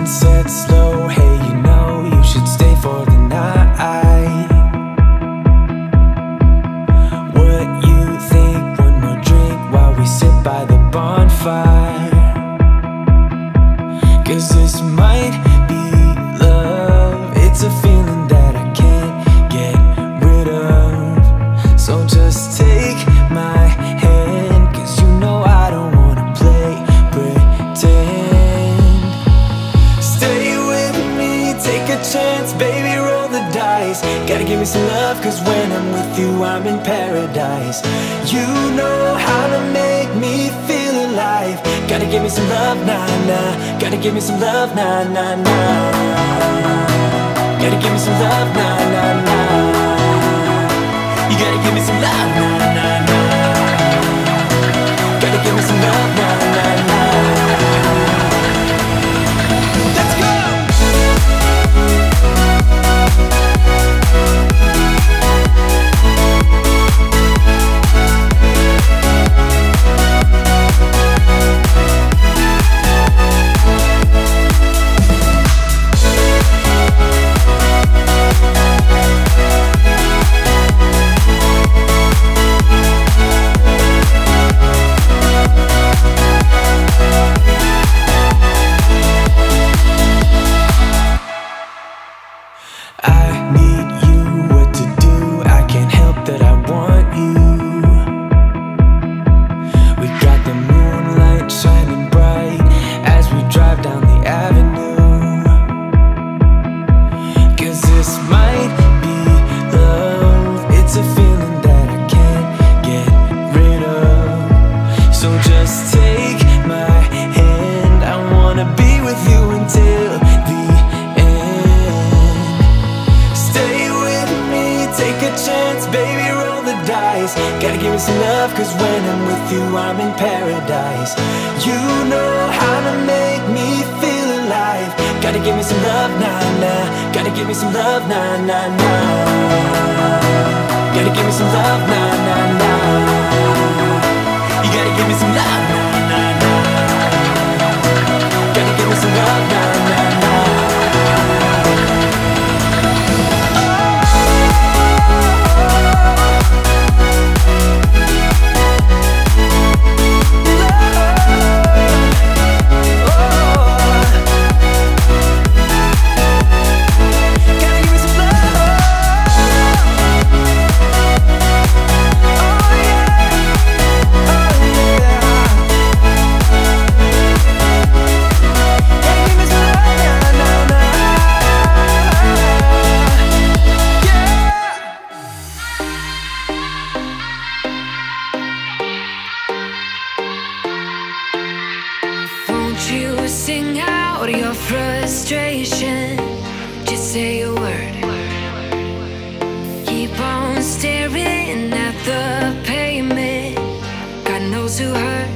sunset slow. Hey, you know you should stay for the night. What you think? One more drink while we sit by the bonfire. 'Cause this might be love. It's a feeling that I can't get rid of. So just take my hand, 'cause you know I don't wanna play pretend. Stay with me, take a chance, baby, roll the dice. Gotta give me some love, 'cause when I'm with you, I'm in paradise. You know how to make me feel alive. Gotta give me some love, nah, nah. Gotta give me some love, nah, nah, nah. Gotta give me some love, nah, nah, nah. You gotta give me some love, nah, nah, nah. Gotta give me some love, nah, nah, nah. Let's go! Gotta give me some love, 'cause when I'm with you, I'm in paradise. You know how to make me feel alive. Gotta give me some love, nah, nah. Gotta give me some love, nah, nah, nah. Gotta give me some love, nah, nah, nah. You gotta give me some love, nah, nah, nah. Gotta give me some love, nah, nah, nah. Sing out your frustration, just say a word. Keep on staring at the pavement, God knows who hurt.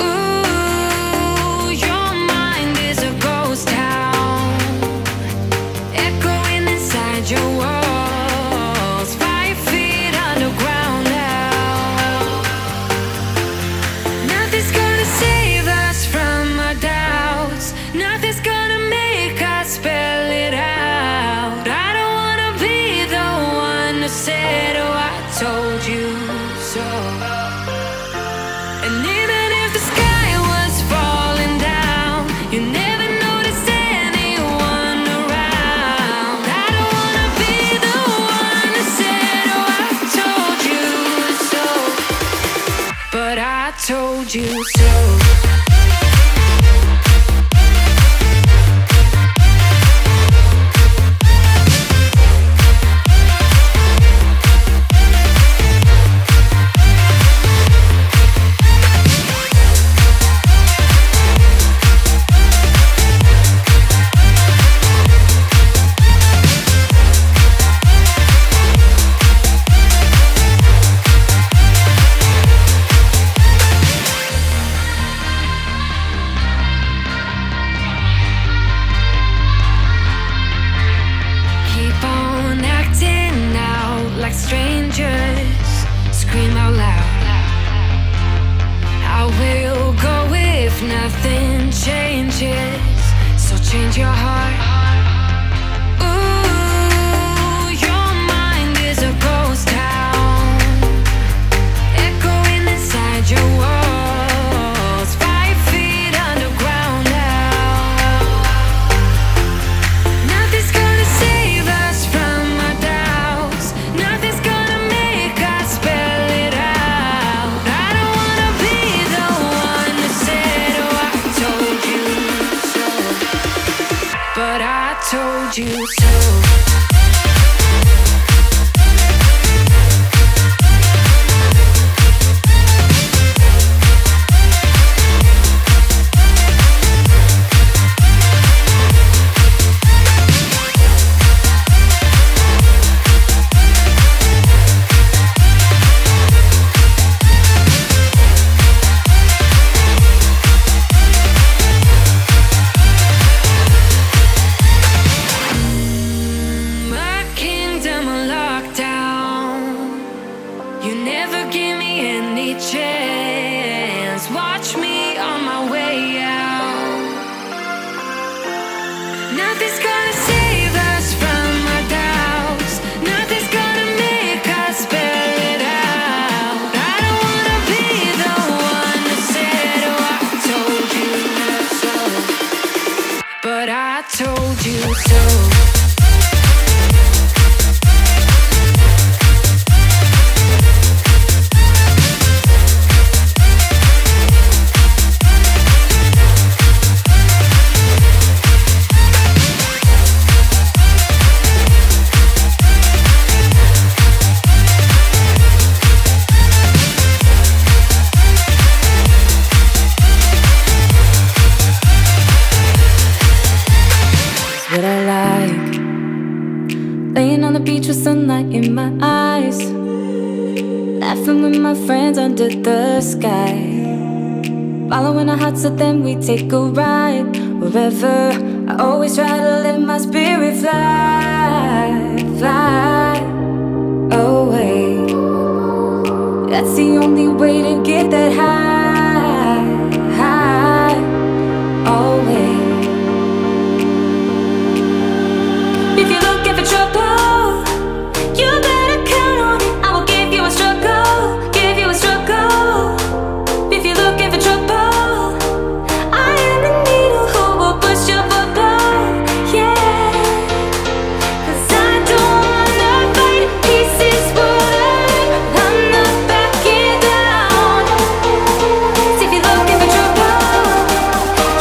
Ooh, your mind is a ghost town, echoing inside your walls, 5 feet underground now. Nothing's gonna save us from our doubts. Nothing's gonna make us spell it out. I don't wanna be the one who said, oh, I told you so. And even if the sky was falling down, you never noticed anyone around. I don't wanna be the one who said, oh, I told you so. But I told you so. change your heart. Ooh, your mind is a ghost town, echoing inside your walls, 5 feet underground now. Nothing's gonna save us from our doubts. Nothing's gonna make us spell it out. I don't wanna be the one who said, oh, I told you so, but I told you so. You never give me any chance. Watch me on my way out. Nothing's gonna save us from our doubts. Nothing's gonna make us spell it out. I don't wanna be the one who said, oh, I told you so, but I told you so. What I like, laying on the beach with sunlight in my eyes, laughing with my friends under the sky, following our hearts so then we take a ride. Wherever, I always try to let my spirit fly, fly away. That's the only way to get that high, high, always. If you're looking for trouble, you better count on it. I will give you a struggle, give you a struggle. If you're looking for trouble, I am the needle who will push your bubble, yeah. 'Cause I don't wanna fight pieces wood, I'm not backing down. So if you're looking for trouble,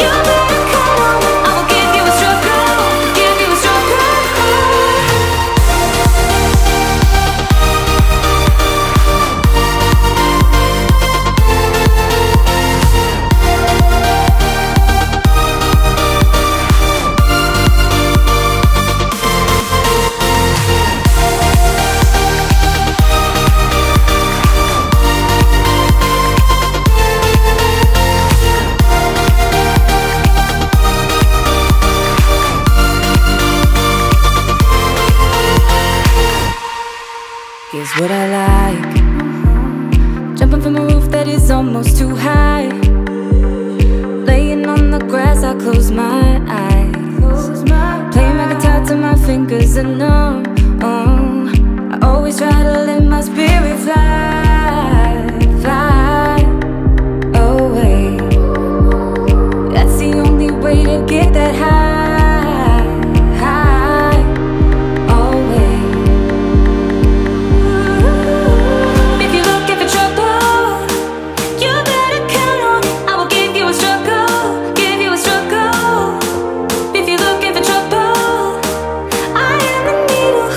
you better count on it. I will give you a struggle, give you a struggle. Here's what I like, jumping from a roof that is almost too high, laying on the grass, I close my eyes, playing my guitar till my fingers are numb. I always try to let my spirit fly, fly away. That's the only way to get that high, high, always. If you're looking for trouble, you better count on it. I will give you a struggle, give you a struggle. If you're looking for trouble, I am the needle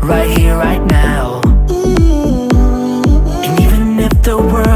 right here, right now. And even if the world